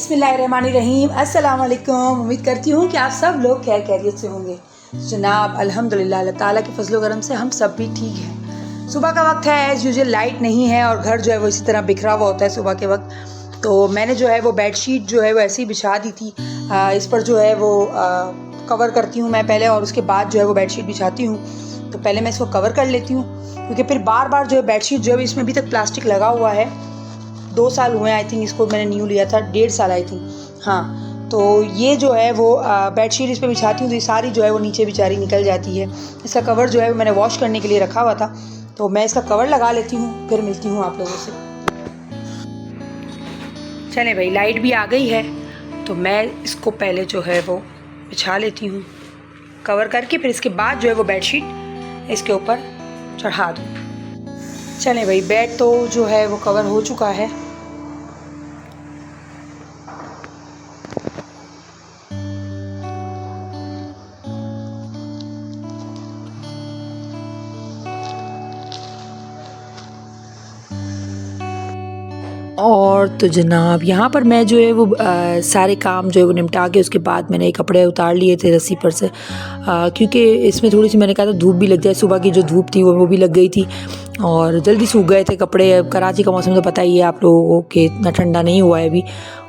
बिस्मिल्लाहिर्रहमानिर्रहीम। अस्सलाम वालेकुम। उम्मीद करती हूँ कि आप सब लोग खैर खैरियत से होंगे। जनाब अल्हम्दुलिल्लाह अल्लाह ताला के फजलो करम से हम सब भी ठीक हैं। सुबह का वक्त है, एज़ यूजुअल लाइट नहीं है और घर जो है वो इसी तरह बिखरा हुआ होता है सुबह के वक्त। तो मैंने जो है वो बेडशीट जो है वो ऐसे ही बिछा दी थी। इस पर जो है वो कवर करती हूँ मैं पहले और उसके बाद जो है वो बेडशीट बिछाती हूँ। तो पहले मैं इसको कवर कर लेती हूँ क्योंकि फिर बार बार जो है बेडशीट जो है इसमें अभी तक प्लास्टिक लगा हुआ है। 2 साल हुए आई थिंक इसको मैंने न्यू लिया था, 1.5 साल आई थिंक। हाँ, तो ये जो है वो बेडशीट इस पर बिछाती हूँ तो ये सारी जो है वो नीचे बेचारी निकल जाती है। इसका कवर जो है वो मैंने वॉश करने के लिए रखा हुआ था, तो मैं इसका कवर लगा लेती हूँ, फिर मिलती हूँ आप लोगों से। चलें भाई, लाइट भी आ गई है तो मैं इसको पहले जो है वो बिछा लेती हूँ कवर करके, फिर इसके बाद जो है वो बेडशीट इसके ऊपर चढ़ा दूँ। चलें भाई, बेड तो जो है वो कवर हो चुका है। और तो जनाब यहाँ पर मैं जो है वो सारे काम जो है वो निपटा के उसके बाद मैंने कपड़े उतार लिए थे रस्सी पर से, क्योंकि इसमें थोड़ी सी मैंने कहा था धूप भी लग जाए। सुबह की जो धूप थी वो भी लग गई थी और जल्दी सूख गए थे कपड़े। कराची का मौसम तो पता ही है आप लोगों के, इतना ठंडा नहीं हुआ है अभी।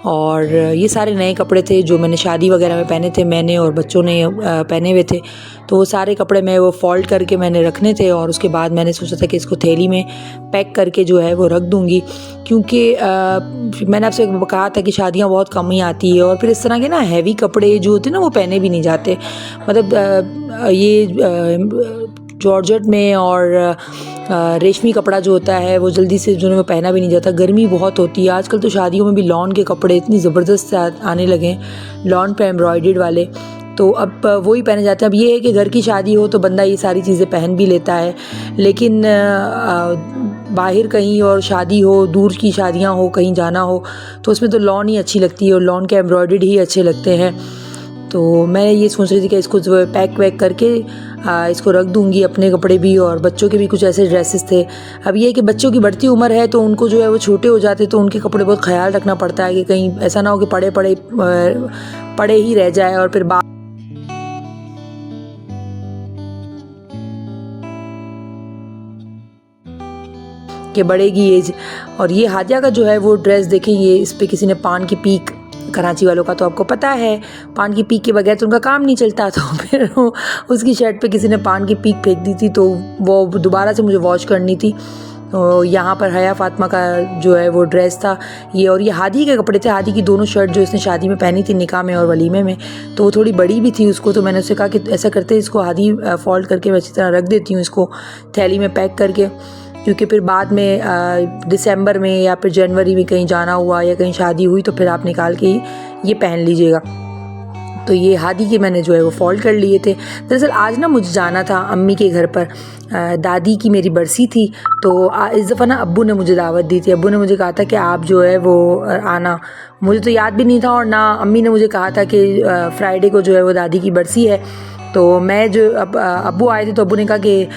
और ये सारे नए कपड़े थे जो मैंने शादी वगैरह में पहने थे, मैंने और बच्चों ने पहने हुए थे। तो वो सारे कपड़े मैं वो फोल्ड करके मैंने रखने थे और उसके बाद मैंने सोचा था कि इसको थैली में पैक करके जो है वो रख दूँगी, क्योंकि मैंने आपसे कहा था कि शादियाँ बहुत कम ही आती है और फिर इस तरह के ना हैवी कपड़े जो होते हैं ना वो पहने भी नहीं जाते। मतलब ये जॉर्जेट में और रेशमी कपड़ा जो होता है वो जल्दी से जो है वो पहना भी नहीं जाता। गर्मी बहुत होती है आजकल, तो शादियों में भी लॉन के कपड़े इतनी ज़बरदस्त आने लगे हैं, लॉन पे एम्ब्रॉयडर्ड वाले, तो अब वही पहने जाते हैं। अब ये है कि घर की शादी हो तो बंदा ये सारी चीज़ें पहन भी लेता है, लेकिन बाहर कहीं और शादी हो, दूर की शादियाँ हो, कहीं जाना हो तो उसमें तो लॉन ही अच्छी लगती है और लॉन के एम्ब्रॉयडर्ड ही अच्छे लगते हैं। तो मैं ये सोच रही थी कि इसको जो है पैक वैक करके इसको रख दूँगी, अपने कपड़े भी और बच्चों के भी कुछ ऐसे ड्रेसेस थे। अब ये है कि बच्चों की बढ़ती उम्र है तो उनको जो है वो छोटे हो जाते तो उनके कपड़े बहुत ख्याल रखना पड़ता है कि कहीं ऐसा ना हो कि पड़े ही रह जाए और फिर कि बढ़ेगी एज। और ये हादिया का जो है वो ड्रेस देखें, ये इस पर किसी ने पान की पीक, कराची वालों का तो आपको पता है पान की पीक के बगैर तो उनका काम नहीं चलता, तो फिर उसकी शर्ट पे किसी ने पान की पीक फेंक दी थी तो वो दोबारा से मुझे वॉश करनी थी। तो यहाँ पर हया फातिमा का जो है वो ड्रेस था ये, और ये हादी के कपड़े थे। हादी की दोनों शर्ट जो इसने शादी में पहनी थी, निकाह में और वलीमे में, तो वो थोड़ी बड़ी भी थी उसको, तो मैंने उससे कहा कि ऐसा करते इसको हादी फोल्ड करके मैं अच्छी तरह रख देती हूँ इसको थैली में पैक करके, क्योंकि फिर बाद में दिसंबर में या फिर जनवरी में कहीं जाना हुआ या कहीं शादी हुई तो फिर आप निकाल के ये पहन लीजिएगा। तो ये हादी के मैंने जो है वो फोल्ड कर लिए थे। दरअसल आज ना मुझे जाना था अम्मी के घर पर, दादी की मेरी बरसी थी, तो इस दफ़ा ना अब्बू ने मुझे दावत दी थी। अब्बू ने मुझे कहा था कि आप जो है वो आना, मुझे तो याद भी नहीं था और ना अम्मी ने मुझे कहा था कि फ्राइडे को जो है वो दादी की बरसी है। तो मैं जो अब्बू आए थे तो अब्बू ने कहा कि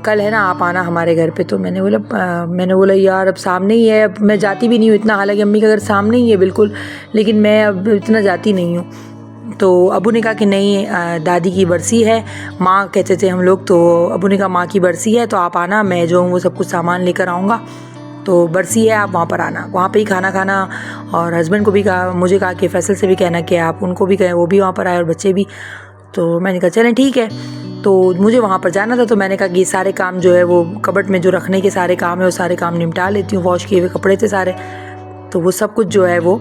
कल है ना आप आना हमारे घर पे। तो मैंने बोला यार अब सामने ही है, अब मैं जाती भी नहीं हूँ इतना, हालांकि अम्मी का घर सामने ही है बिल्कुल, लेकिन मैं अब इतना जाती नहीं हूँ। तो अब्बू ने कहा कि नहीं, दादी की बरसी है, माँ कहते थे हम लोग, तो अब्बू ने कहा माँ की बरसी है तो आप आना, मैं जो हूँ वो सब कुछ सामान लेकर आऊँगा, तो बरसी है आप वहाँ पर आना, वहाँ पे ही खाना खाना। और हस्बैंड को भी कहा, मुझे कहा कि फैसल से भी कहना कि आप उनको भी कहें, वो भी वहाँ पर आए और बच्चे भी। तो मैंने कहा चलें ठीक है। तो मुझे वहाँ पर जाना था तो मैंने कहा कि ये सारे काम जो है वो कबर्ड में जो रखने के सारे काम है वो सारे काम निपटा लेती हूँ। वॉश किए हुए कपड़े थे सारे, तो वो सब कुछ जो है वो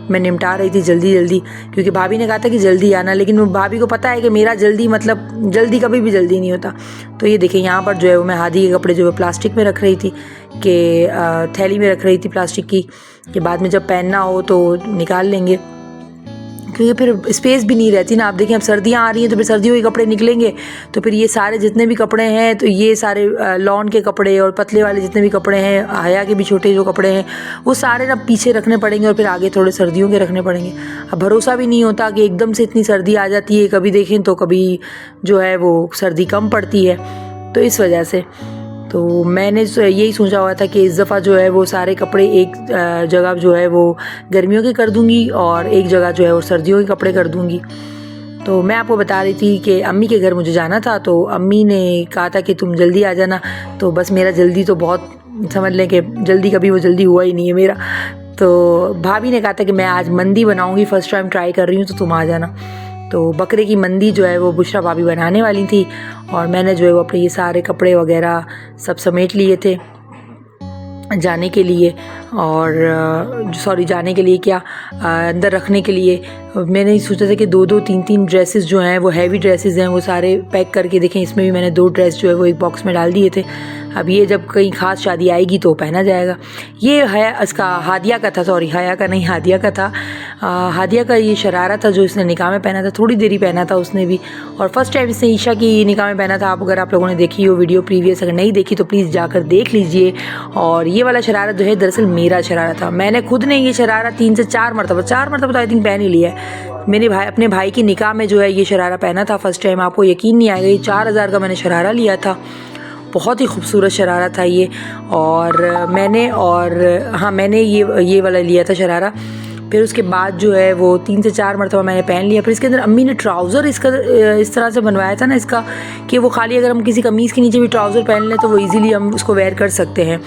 मैं निपटा रही थी जल्दी जल्दी, क्योंकि भाभी ने कहा था कि जल्दी आना, लेकिन भाभी को पता है कि मेरा जल्दी मतलब जल्दी कभी भी जल्दी नहीं होता। तो ये देखिए यहाँ पर जो है वो मैं हादी के कपड़े जो है प्लास्टिक में रख रही थी, कि थैली में रख रही थी प्लास्टिक की, कि बाद में जब पहनना हो तो निकाल लेंगे, क्योंकि फिर स्पेस भी नहीं रहती ना। आप देखिए अब सर्दियाँ आ रही हैं तो फिर सर्दियों के कपड़े निकलेंगे, तो फिर ये सारे जितने भी कपड़े हैं, तो ये सारे लॉन के कपड़े और पतले वाले जितने भी कपड़े हैं, हया के भी छोटे जो कपड़े हैं, वो सारे ना पीछे रखने पड़ेंगे और फिर आगे थोड़े सर्दियों के रखने पड़ेंगे। अब भरोसा भी नहीं होता कि एकदम से इतनी सर्दी आ जाती है, कभी देखें तो कभी जो है वो सर्दी कम पड़ती है, तो इस वजह से तो मैंने यही सोचा हुआ था कि इस दफ़ा जो है वो सारे कपड़े एक जगह जो है वो गर्मियों के कर दूँगी और एक जगह जो है वो सर्दियों के कपड़े कर दूँगी। तो मैं आपको बता रही थी कि अम्मी के घर मुझे जाना था, तो अम्मी ने कहा था कि तुम जल्दी आ जाना। तो बस मेरा जल्दी तो बहुत, समझ लें कि जल्दी कभी वो जल्दी हुआ ही नहीं है मेरा। तो भाभी ने कहा था कि मैं आज मंदी बनाऊंगी, फ़र्स्ट टाइम ट्राई कर रही हूँ, तो तुम आ जाना। तो बकरे की मंदी जो है वो बुशरा भाभी बनाने वाली थी और मैंने जो है वो अपने ये सारे कपड़े वगैरह सब समेट लिए थे जाने के लिए, और सॉरी जाने के लिए क्या, अंदर रखने के लिए। मैंने सोचा था कि 2-2 3-3 ड्रेसेस जो हैं वो हैवी ड्रेसेस हैं वो सारे पैक करके, देखें इसमें भी मैंने 2 ड्रेस जो है वो एक बॉक्स में डाल दिए थे। अब ये जब कहीं ख़ास शादी आएगी तो पहना जाएगा। ये है इसका हादिया का था, सॉरी हया का नहीं, हादिया का था। हादिया का ये शरारा था जो इसने निकाह में पहना था, थोड़ी देर ही पहना था उसने भी, और फर्स्ट टाइम इसने ईशा की निकाह में पहना था। अगर आप लोगों ने देखी हो वीडियो प्रीवियस, अगर नहीं देखी तो प्लीज़ जाकर देख लीजिए। और ये वाला शरारा जो है दरअसल मेरा शरारा था, मैंने खुद ने ये शरारा 3 से 4 मरतबा तो आई थिंक पहन ही लिया है। मेरे भाई अपने भाई की निकाह में जो है ये शरारा पहना था फर्स्ट टाइम। आपको यकीन नहीं आएगा, ये 4000 का मैंने शरारा लिया था, बहुत ही खूबसूरत शरारा था ये। और मैंने ये वाला लिया था शरारा। फिर उसके बाद जो है वो 3 से 4 मरतबा मैंने पहन लिया। फिर इसके अंदर अम्मी ने ट्राउज़र इसका इस तरह से बनवाया था ना इसका, कि वो खाली अगर हम किसी कमीज़ के नीचे भी ट्राउज़र पहन लें तो वो इजीली हम उसको वेयर कर सकते हैं।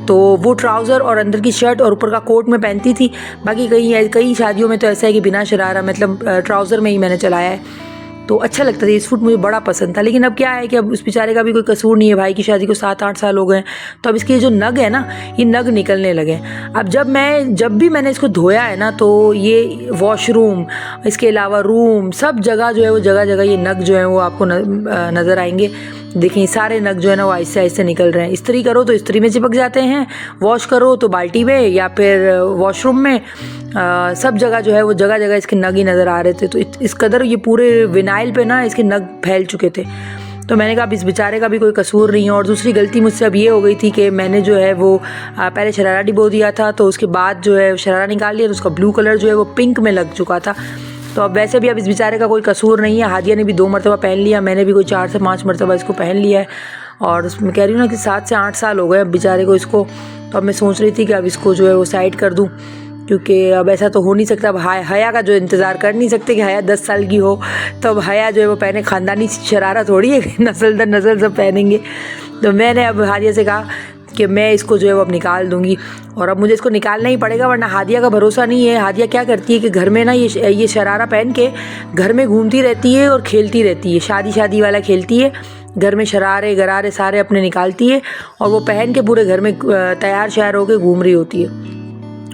तो वो ट्राउज़र और अंदर की शर्ट और ऊपर का कोट में पहनती थी। बाकी कई शादियों में तो ऐसा है कि बिना शरारा, मतलब ट्राउज़र में ही मैंने चलाया है, तो अच्छा लगता था। ये सूट मुझे बड़ा पसंद था। लेकिन अब क्या है कि अब उस बेचारे का भी कोई कसूर नहीं है, भाई की शादी को 7-8 साल हो गए, तो अब इसके जो नग है ना, ये नग निकलने लगे। अब जब भी मैंने इसको धोया है ना, तो ये वॉशरूम, इसके अलावा रूम, सब जगह जो है वो जगह ये नग जो है वो आपको नज़र आएंगे। देखें सारे नग जो है ना वो आहिस्ते आहिस्ते निकल रहे हैं। इस्त्री करो तो इस्त्री में चिपक जाते हैं, वॉश करो तो बाल्टी में या फिर वॉशरूम में, सब जगह जो है वो जगह इसके नग ही नज़र आ रहे थे। तो इस कदर ये पूरे विनाइल पे ना इसके नग फैल चुके थे। तो मैंने कहा अब इस बेचारे का भी कोई कसूर नहीं है। और दूसरी गलती मुझसे अब ये हो गई थी कि मैंने जो है वो पहले शरारा डिबो दिया था, तो उसके बाद जो है शरारा निकाल लिया तो उसका ब्लू कलर जो है वो पिंक में लग चुका था। तो अब वैसे भी अब इस बेचारे का कोई कसूर नहीं है। हादिया ने भी 2 मरतबा पहन लिया, मैंने भी कोई 4 से 5 मरतबा इसको पहन लिया है। और उसमें कह रही हूँ ना कि 7 से 8 साल हो गए अब बेचारे को इसको। तो अब मैं सोच रही थी कि अब इसको जो है वो साइड कर दूँ, क्योंकि अब ऐसा तो हो नहीं सकता। अब हया का जो इंतज़ार कर नहीं सकते कि हया 10 साल की हो, तो अब हया जो है वो पहने, ख़ानदानी शरारा थोड़ी है नस्ल दर नस्ल सब पहनेंगे। तो मैंने अब हादिया से कहा कि मैं इसको जो है वो अब निकाल दूँगी, और अब मुझे इसको निकालना ही पड़ेगा, वरना हादिया का भरोसा नहीं है। हादिया क्या करती है कि घर में ना ये शरारा पहन के घर में घूमती रहती है और खेलती रहती है, शादी वाला खेलती है। घर में शरारे गरारे सारे अपने निकालती है और वो पहन के पूरे घर में तैयार श्यार होकर घूम रही होती है।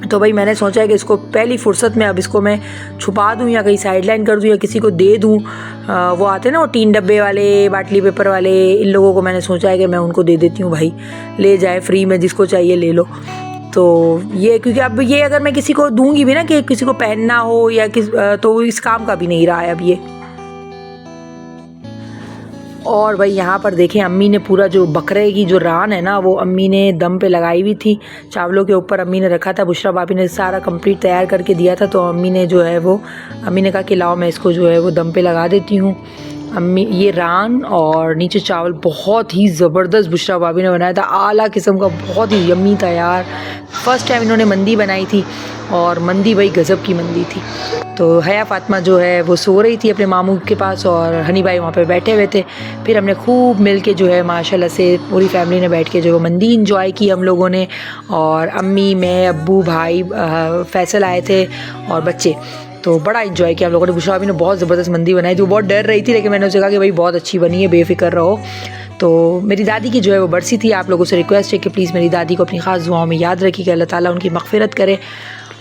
तो भाई मैंने सोचा है कि इसको पहली फुर्सत में अब इसको मैं छुपा दूँ या कहीं साइडलाइन कर दूँ या किसी को दे दूँ। वो आते हैं ना वो 3 डब्बे वाले, बाटली पेपर वाले, इन लोगों को मैंने सोचा है कि मैं उनको दे देती हूँ, भाई ले जाए फ्री में, जिसको चाहिए ले लो। तो ये क्योंकि अब ये अगर मैं किसी को दूँगी भी ना कि किसी को पहनना हो या तो इस काम का भी नहीं रहा है अब ये। और भाई यहाँ पर देखें अम्मी ने पूरा जो बकरे की जो रान है ना वो अम्मी ने दम पे लगाई हुई थी, चावलों के ऊपर अम्मी ने रखा था। बुशरा भाभी ने सारा कंप्लीट तैयार करके दिया था, तो अम्मी ने जो है वो अम्मी ने कहा कि लाओ मैं इसको जो है वो दम पे लगा देती हूँ। अम्मी ये रान और नीचे चावल बहुत ही ज़बरदस्त बुशरा भाभी ने बनाया था, आला किस्म का, बहुत ही यम्मी था यार। फ़र्स्ट टाइम इन्होंने मंदी बनाई थी और मंदी भाई गज़ब की मंदी थी। तो हया फ़ातिमा जो है वो सो रही थी अपने मामू के पास और हनी भाई वहाँ पे बैठे हुए थे। फिर हमने खूब मिल के जो है माशाल्लाह से पूरी फैमिली ने बैठ के जो है मंदी इंजॉय की हम लोगों ने। और अम्मी, मैं, अब्बू, भाई, फैसल आए थे और बच्चे, तो बड़ा इन्जॉय किया हम लोगों ने। बुशरा भाभी ने बहुत ज़बरदस्त मंदी बनाई थी, वो बहुत डर रही थी, लेकिन मैंने उसे कहा कि भाई बहुत अच्छी बनी है, बेफिक्र रहो। तो मेरी दादी की जो है वो बरसी थी। आप लोगों से रिक्वेस्ट है कि प्लीज़ मेरी दादी को अपनी ख़ास दुआओं में याद रखिएगा, अल्लाह ताला उनकी मग़फ़िरत करे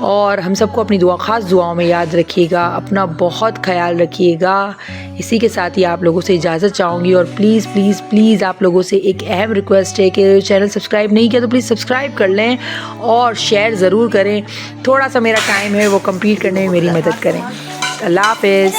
और हम सबको अपनी ख़ास दुआओं में याद रखिएगा। अपना बहुत ख्याल रखिएगा। इसी के साथ ही आप लोगों से इजाज़त चाहूँगी। और प्लीज़ प्लीज़ प्लीज़ आप लोगों से एक अहम रिक्वेस्ट है कि चैनल सब्सक्राइब नहीं किया तो प्लीज़ सब्सक्राइब कर लें और शेयर ज़रूर करें। थोड़ा सा मेरा टाइम है वो कंप्लीट करने में मेरी मदद करें। अल्लाह हाफ़िज़।